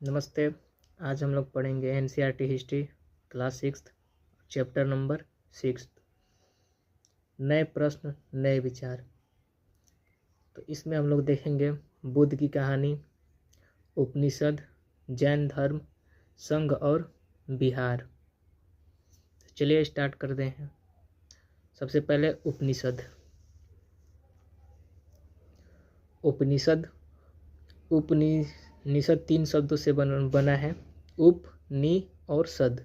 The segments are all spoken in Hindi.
नमस्ते। आज हम लोग पढ़ेंगे NCERT history class 6 chapter number 6 नए प्रश्न नए विचार। तो इसमें हम लोग देखेंगे बुद्ध की कहानी, उपनिषद, जैन धर्म, संघ और बिहार। तो चलिए स्टार्ट करते हैं। सबसे पहले उपनिषद। उपनिषद 3 शब्दों से बना है, उप, नि और सद।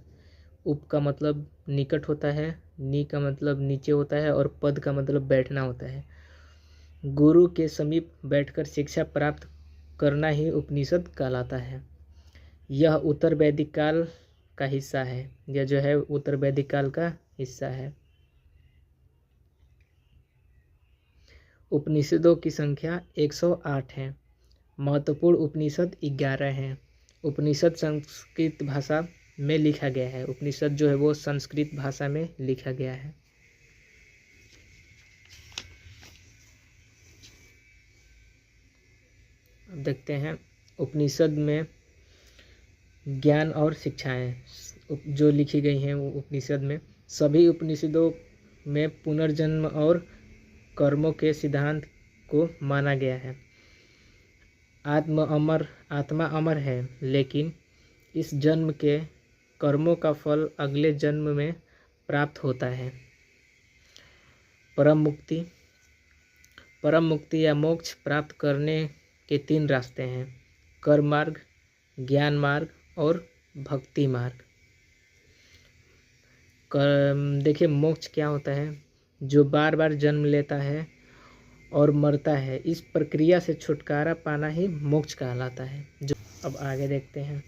उप का मतलब निकट होता है, नि का मतलब नीचे होता है और पद का मतलब बैठना होता है। गुरु के समीप बैठकर शिक्षा प्राप्त करना ही उपनिषद कहलाता है। यह उत्तर वैदिक काल का हिस्सा है। यह जो है उत्तर वैदिक काल का हिस्सा है। उपनिषदों की संख्या 108 है। महत्वपूर्ण उपनिषद 11 हैं। उपनिषद संस्कृत भाषा में लिखा गया है। उपनिषद जो है वो संस्कृत भाषा में लिखा गया है। अब देखते हैं उपनिषद में ज्ञान और शिक्षाएं जो लिखी गई हैं वो उपनिषद में। सभी उपनिषदों में पुनर्जन्म और कर्मों के सिद्धांत को माना गया है। आत्मा अमर है, लेकिन इस जन्म के कर्मों का फल अगले जन्म में प्राप्त होता है। परम मुक्ति या मोक्ष प्राप्त करने के 3 रास्ते हैं: कर्म मार्ग, ज्ञान मार्ग और भक्ति मार्ग। देखिए मोक्ष क्या होता है? जो बार बार जन्म लेता है और मरता है, इस प्रक्रिया से छुटकारा पाना ही मोक्ष कहलाता है। जो अब आगे देखते हैं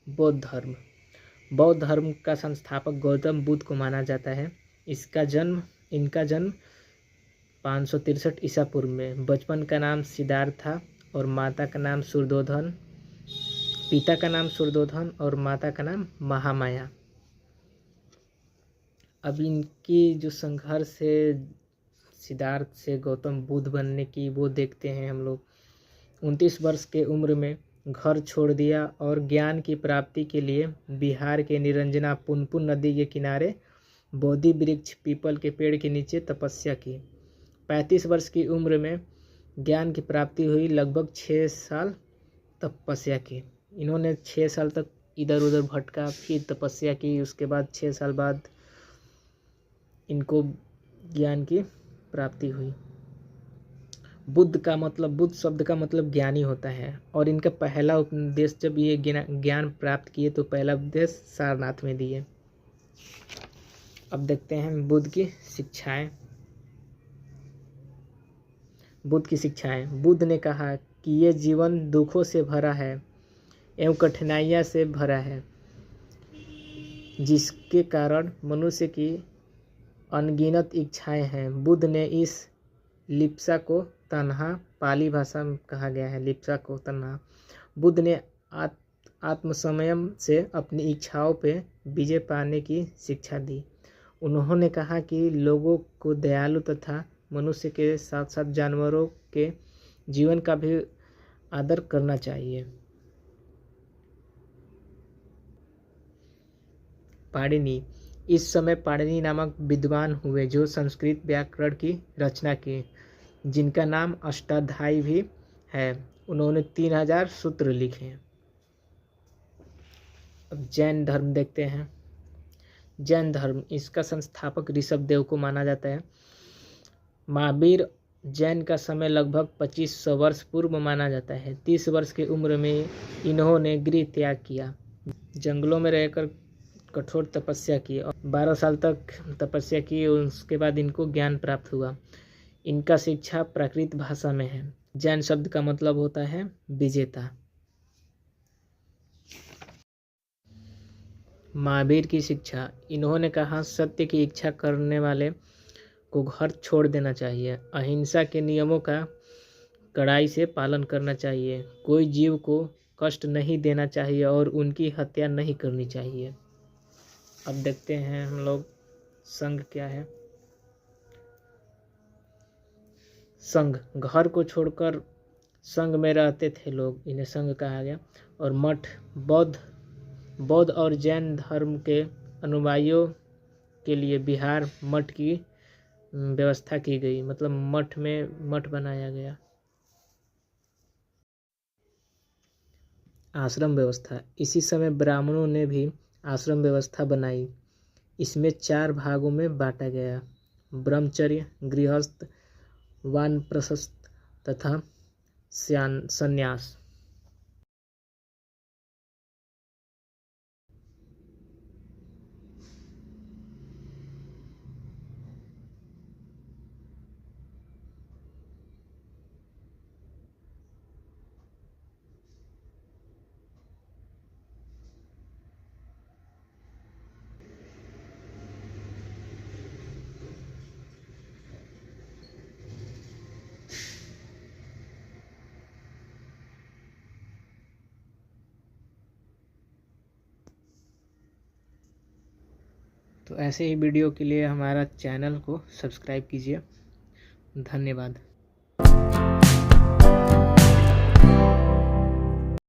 बौद्ध धर्म का संस्थापक गौतम बुद्ध को माना जाता है। इनका जन्म 563 ईसा पूर्व में। बचपन का नाम सिद्धार्थ था और पिता का नाम शुद्धोधन और माता का नाम महामाया। अब इनकी जो संघर्ष है सिद्धार्थ से गौतम बुद्ध बनने की, वो देखते हैं हम लोग। 29 वर्ष के उम्र में घर छोड़ दिया और ज्ञान की प्राप्ति के लिए बिहार के निरंजना पुनपुन नदी के किनारे बोधि वृक्ष पीपल के पेड़ के नीचे तपस्या की। 35 वर्ष की उम्र में ज्ञान की प्राप्ति हुई। लगभग 6 साल तपस्या की। इन्होंने 6 साल तक इधर उधर भटका, फिर तपस्या की। उसके बाद 6 साल बाद इनको ज्ञान की प्राप्ति हुई। बुद्ध शब्द का मतलब ज्ञानी होता है और इनका पहला उपदेश, जब ये ज्ञान प्राप्त किए तो पहला उपदेश सारनाथ में दिए। अब देखते हैं बुद्ध की शिक्षाएं। बुद्ध ने कहा कि ये जीवन दुखों से भरा है एवं कठिनाइयां से भरा है, जिसके कारण मनुष्य की अनगिनत इच्छाएं हैं। बुद्ध ने इस लिप्सा को तन्हा, पाली भाषा में कहा गया है लिप्सा को तन्हा। बुद्ध ने आत्मसंयम से अपनी इच्छाओं पे विजय पाने की शिक्षा दी। उन्होंने कहा कि लोगों को दयालु तथा मनुष्य के साथ साथ जानवरों के जीवन का भी आदर करना चाहिए। पाणिनि। इस समय पाणिनि नामक विद्वान हुए जो संस्कृत व्याकरण की रचना की, जिनका नाम अष्टाध्यायी भी है। उन्होंने 3000 सूत्र लिखे। अब जैन धर्म देखते हैं। जैन धर्म, इसका संस्थापक ऋषभदेव को माना जाता है। महावीर जैन का समय लगभग 2500 वर्ष पूर्व माना जाता है। 30 वर्ष की उम्र में इन्होंने गृह त्याग किया, जंगलों में रहकर कठोर तपस्या की और 12 साल तक तपस्या की। उसके बाद इनको ज्ञान प्राप्त हुआ। इनका शिक्षा प्राकृत भाषा में है। जैन शब्द का मतलब होता है विजेता। महावीर की शिक्षा, इन्होंने कहा सत्य की इच्छा करने वाले को घर छोड़ देना चाहिए। अहिंसा के नियमों का कड़ाई से पालन करना चाहिए। कोई जीव को कष्ट नहीं देना चाहिए और उनकी हत्या नहीं करनी चाहिए। अब देखते हैं हम लोग संघ क्या है। संघ, घर को छोड़कर संघ में रहते थे लोग, इन्हें संघ कहा गया। और मठ, बौद्ध और जैन धर्म के अनुयायियों के लिए विहार मठ की व्यवस्था की गई, मतलब मठ बनाया गया। आश्रम व्यवस्था, इसी समय ब्राह्मणों ने भी आश्रम व्यवस्था बनाई। इसमें 4 भागों में बांटा गया: ब्रह्मचर्य, गृहस्थ, वानप्रस्थ तथा संन्यास। तो ऐसे ही वीडियो के लिए हमारा चैनल को सब्सक्राइब कीजिए। धन्यवाद।